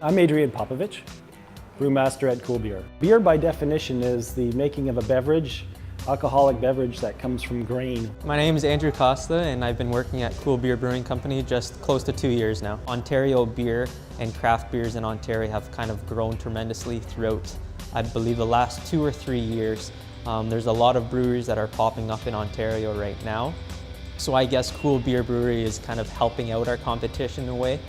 I'm Adrian Popowycz, brewmaster at Cool Beer. Beer by definition is the making of a beverage, alcoholic beverage that comes from grain. My name is Andrew Costa and I've been working at Cool Beer Brewing Company just close to 2 years now. Ontario beer and craft beers in Ontario have kind of grown tremendously throughout, I believe, the last 2 or 3 years. There's a lot of breweries that are popping up in Ontario right now. So I guess Cool Beer Brewery is kind of helping out our competition in a way,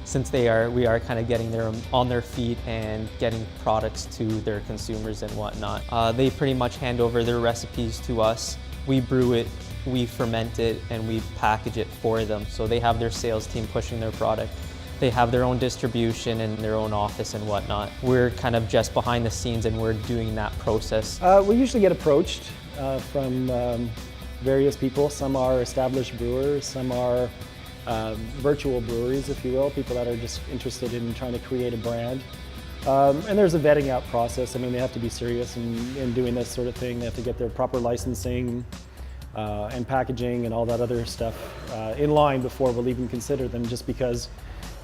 since we are kind of getting them on their feet and getting products to their consumers and whatnot. They pretty much hand over their recipes to us. We brew it, we ferment it, and we package it for them. So they have their sales team pushing their product. They have their own distribution and their own office and whatnot. We're kind of just behind the scenes and we're doing that process. We usually get approached from various people. Some are established brewers, some are virtual breweries, if you will, people that are just interested in trying to create a brand. And there's a vetting out process. I mean, they have to be serious in doing this sort of thing. They have to get their proper licensing and packaging and all that other stuff in line before we'll even consider them, just because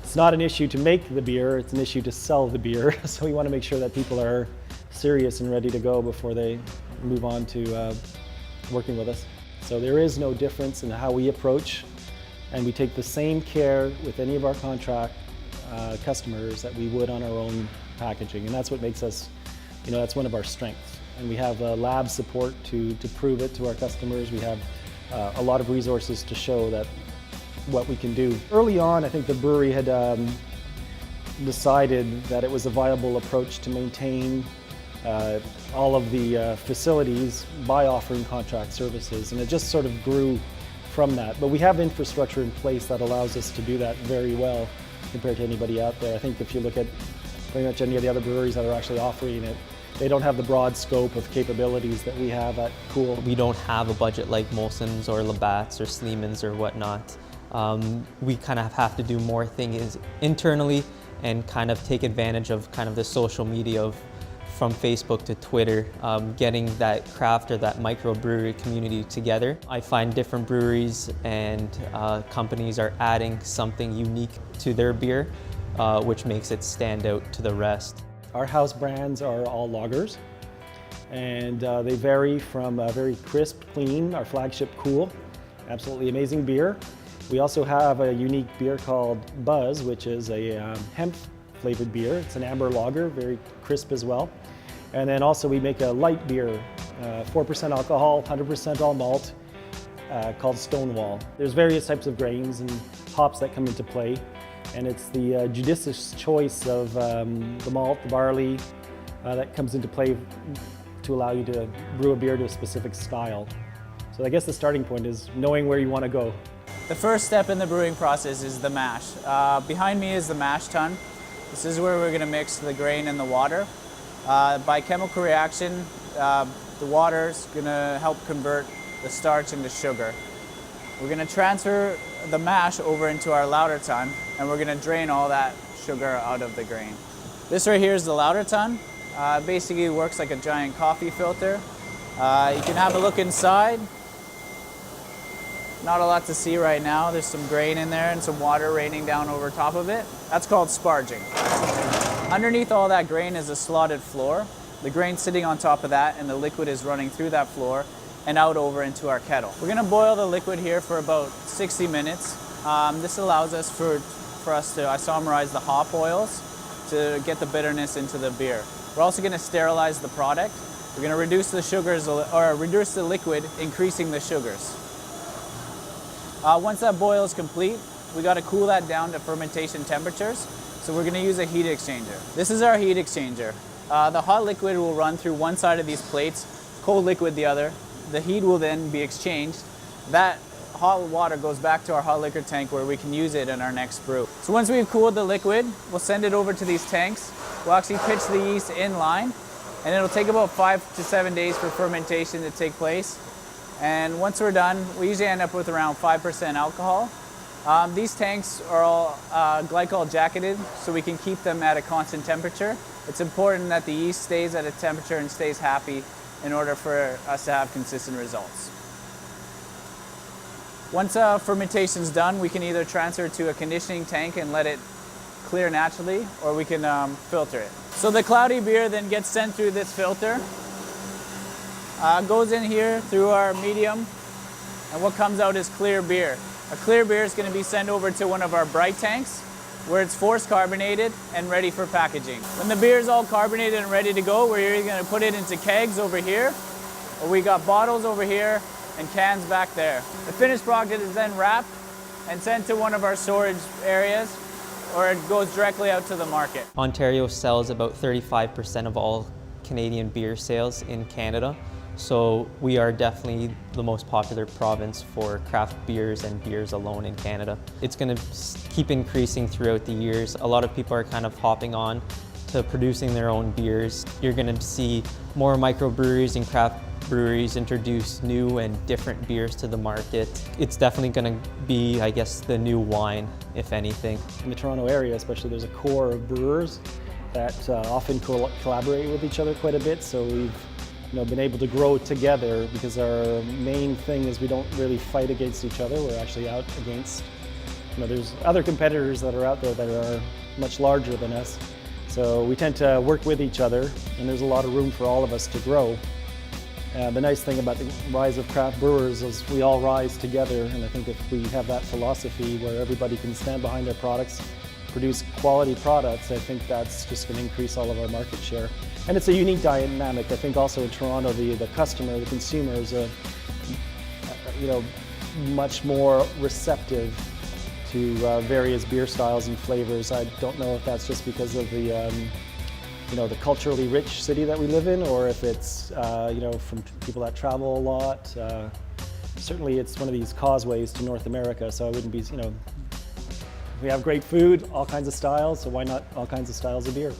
it's not an issue to make the beer, it's an issue to sell the beer. So we want to make sure that people are serious and ready to go before they move on to working with us. So there is no difference in how we approach, and we take the same care with any of our contract customers that we would on our own packaging. And that's what makes us, that's one of our strengths. And we have lab support to prove it to our customers. We have a lot of resources to show that what we can do. Early on, I think the brewery had decided that it was a viable approach to maintain all of the facilities by offering contract services. And it just sort of grew from that. But we have infrastructure in place that allows us to do that very well compared to anybody out there. I think if you look at pretty much any of the other breweries that are actually offering it, they don't have the broad scope of capabilities that we have at Cool. We don't have a budget like Molson's or Labatt's or Sleeman's or whatnot. We kind of have to do more things internally and kind of take advantage of kind of the social media from Facebook to Twitter, getting that craft or that microbrewery community together. I find different breweries and companies are adding something unique to their beer, which makes it stand out to the rest. Our house brands are all lagers, and they vary from very crisp, clean, our flagship Cool, absolutely amazing beer. We also have a unique beer called Buzz, which is a hemp flavored beer. It's an amber lager, very crisp as well. And then also we make a light beer, 4% alcohol, 100% all malt, called Stonewall. There's various types of grains and hops that come into play, and it's the judicious choice of the malt, the barley, that comes into play to allow you to brew a beer to a specific style. So I guess the starting point is knowing where you want to go. The first step in the brewing process is the mash. Behind me is the mash tun. This is where we're going to mix the grain and the water. By chemical reaction, the water is going to help convert the starch into sugar. We're going to transfer the mash over into our lauter tun, and we're going to drain all that sugar out of the grain. This right here is the lauter tun. Basically it works like a giant coffee filter. You can have a look inside. Not a lot to see right now. There's some grain in there and some water raining down over top of it. That's called sparging. Underneath all that grain is a slotted floor. The grain's sitting on top of that, and the liquid is running through that floor and out over into our kettle. We're gonna boil the liquid here for about 60 minutes. This allows us for us to isomerize the hop oils to get the bitterness into the beer. We're also gonna sterilize the product. We're gonna reduce the sugars, or reduce the liquid, increasing the sugars. Once that boil is complete, we got to cool that down to fermentation temperatures. So we're going to use a heat exchanger. This is our heat exchanger. The hot liquid will run through one side of these plates, cold liquid the other. The heat will then be exchanged. That hot water goes back to our hot liquor tank where we can use it in our next brew. So once we've cooled the liquid, we'll send it over to these tanks. We'll actually pitch the yeast in line, and it'll take about 5 to 7 days for fermentation to take place. And once we're done, we usually end up with around 5% alcohol. These tanks are all glycol jacketed, so we can keep them at a constant temperature. It's important that the yeast stays at a temperature and stays happy in order for us to have consistent results. Once fermentation's done, we can either transfer to a conditioning tank and let it clear naturally, or we can filter it. So the cloudy beer then gets sent through this filter, goes in here through our medium, and what comes out is clear beer. A clear beer is going to be sent over to one of our bright tanks, where it's force carbonated and ready for packaging. When the beer is all carbonated and ready to go, we're either going to put it into kegs over here, or we got bottles over here and cans back there. The finished product is then wrapped and sent to one of our storage areas, or it goes directly out to the market. Ontario sells about 35% of all Canadian beer sales in Canada, so we are definitely the most popular province for craft beers and beers alone in Canada. It's going to keep increasing throughout the years. A lot of people are kind of hopping on to producing their own beers. You're going to see more microbreweries and craft breweries introduce new and different beers to the market. It's definitely going to be, I guess, the new wine, if anything. In the Toronto area especially, there's a core of brewers that often collaborate with each other quite a bit, so we've been able to grow together because our main thing is we don't really fight against each other. We're actually out against, there's other competitors that are out there that are much larger than us. So we tend to work with each other, and there's a lot of room for all of us to grow. The nice thing about the rise of craft brewers is we all rise together, and I think if we have that philosophy where everybody can stand behind their products, produce quality products, I think that's just going to increase all of our market share. And it's a unique dynamic. I think also in Toronto, the customer, the consumer is much more receptive to various beer styles and flavors. I don't know if that's just because of the the culturally rich city that we live in, or if it's from people that travel a lot. Certainly, it's one of these causeways to North America, so I wouldn't be we have great food, all kinds of styles, so why not all kinds of styles of beer?